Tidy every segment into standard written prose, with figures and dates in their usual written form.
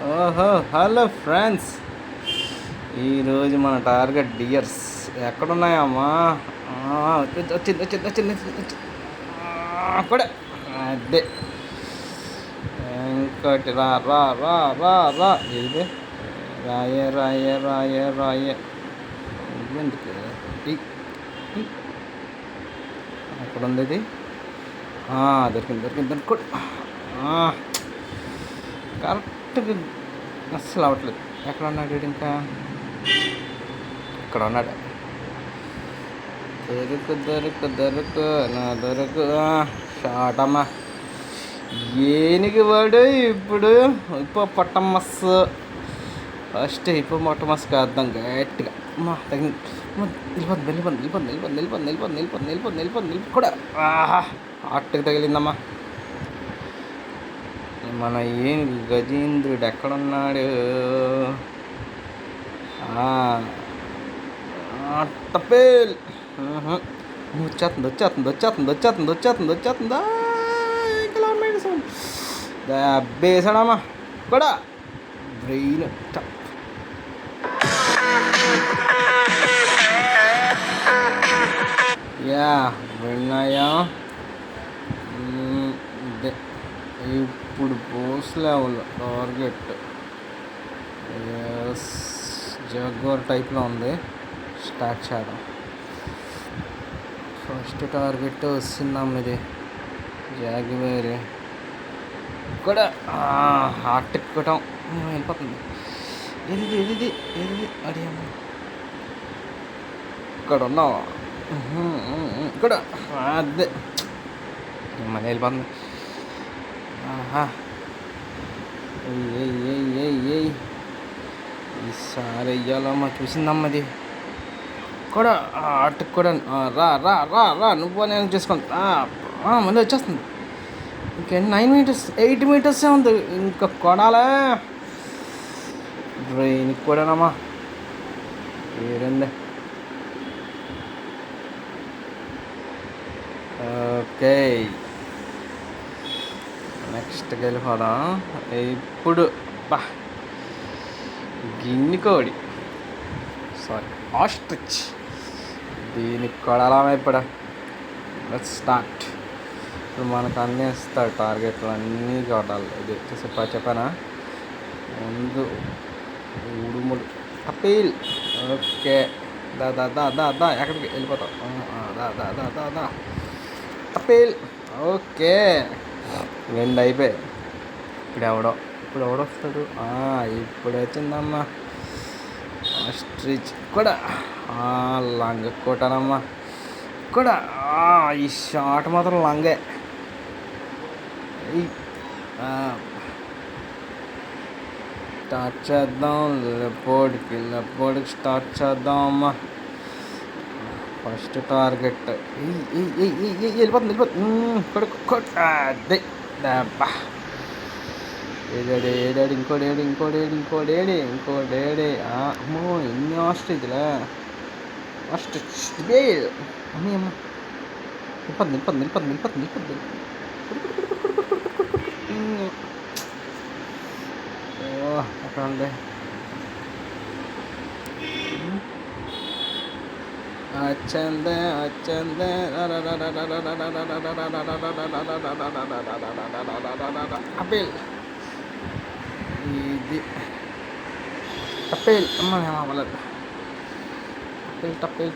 ఓహో! Hello friends. ఈరోజు మన టార్గెట్ డియర్స్ ఎక్కడున్నాయమ్మా? వచ్చింది. అక్కడే. అదే. ఇంకోటి రా రా రా రా రా ఇది రాయే ఎందుకు అక్కడ ఉంది ఇది. దొరికింది కూడా. కరెక్ట్గా అస్సలు అవ్వట్లేదు. ఎక్కడ ఉన్నాడు వీడు? ఇంకా ఇక్కడ ఉన్నాడు. దొరుకు షాటమ్మా. ఏనికి వాడు ఇప్పుడు హిప్పోపొటమస్. ఫస్ట్ హిప్పోపొటమస్ కాద్దాం గట్టిగా. అమ్మా తగింది. నిలిపోద్ది కూడా. హార్ట్కి తగిలిందమ్మా. మన ఏనుగు గజేంద్రుడు ఎక్కడున్నాడు? టపేల్. వచ్చేస్తుంది. కిలోమీటర్స్ దెబ్బేసాడమ్మా కూడా. బ్రెయిన్ విన్నాయా? ఇప్పుడు పోస్ట్ లెవెల్ టార్గెట్ జగ్వర్ టైప్లో ఉంది. స్టార్ట్ చేద్దాం. ఫస్ట్ టార్గెట్ వస్తుందమ్మ. ఇది జాగ్వేర్ కూడా. హార్ట్ ఎక్కటం వెళ్ళిపోతుంది. ఇది అడి అమ్మ. ఇక్కడ ఉన్నావు ఇక్కడ. అదే మళ్ళీ వెళ్ళిపోతుంది. ఈసారి వెయ్యాలమ్మా. చూసిందమ్మది కూడా. ఆటకు కూడా రా నువ్వు నేను చేసుకోండి. మళ్ళీ వచ్చేస్తుంది. ఇంకా 9 మీటర్స్ 8 మీటర్సే ఉంది. ఇంకా కొడాలే. బ్రెయిన్ కూడానమ్మా. ఏరండి. ఓకే, నెక్స్ట్కి వెళ్ళిపోదాం. ఇప్పుడు గిన్నె కోడి, ఆస్ట్రిచ్. దీనికి కొడాలమ్మా ఇప్పుడు. Let's start. ఇప్పుడు మనకు అన్నీ ఇస్తాడు టార్గెట్లు. అన్నీ కొట్టాలి. ఇది చెప్పానా ముందు? ఉడుముడు అపీల్. ఓకే, దా ఎక్కడికి వెళ్ళిపోతావు? దా అపీల్. ఓకే, 2 అయిపోయాయి. ఇప్పుడు ఎవడొస్తాడు? ఇప్పుడు వచ్చిందమ్మా ఆస్ట్రిచ్ కూడా. లంగ కొట్టానమ్మా కూడా. ఈ షాట్ మాత్రం లంగే. స్టార్ట్ చేద్దాం. లెపోడికి స్టార్ట్ చేద్దాం అమ్మా. ఫస్ట్ టార్గెట్ వెళ్ళిపోతుంది. దెబ్బ. ఏడాడు ఇంకోడేడి. అమ్మో ఎన్ని ఆస్ట్రిచ్లే. ఆస్ట్రిచ్ అమ్మీ అమ్మ. నిలిపద్దు. అక్కడ ఉంది. వచ్చందే అపీల్. ఇది టపేల్. అమ్మ అవ్వలేదు. టపేల్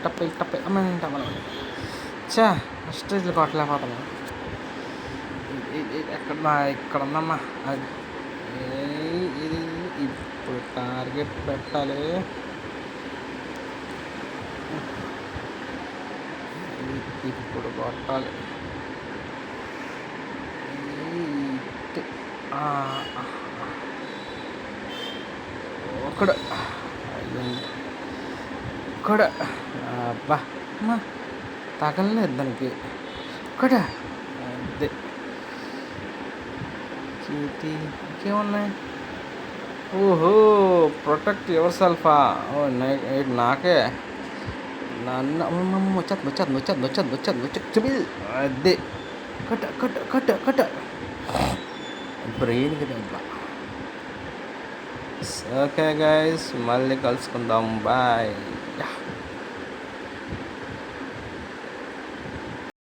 అమ్మ ఏంటి అవ్వలేదు. స్టేజ్లు కొట్టలేకపోతాను. ఇక్కడ ఉందమ్మా. ఇది ఇప్పుడు టార్గెట్ పెట్టాలి. ఇప్పుడు కొట్టాలి. ఇక్కడ అబ్బా అమ్మా తగలలేదు దానికి ఇక్కడ. అదే ఇంకేమున్నాయి? ఓహో, ప్రొటెక్ట్ యువర్ సెల్ఫా. నాకే నన్ను వచ్చేది. అదే కట్ట బ్రెయిన్కి దగ్గర. ఓకే గైస్, మళ్ళీ కలుసుకుందాం. బాయ్.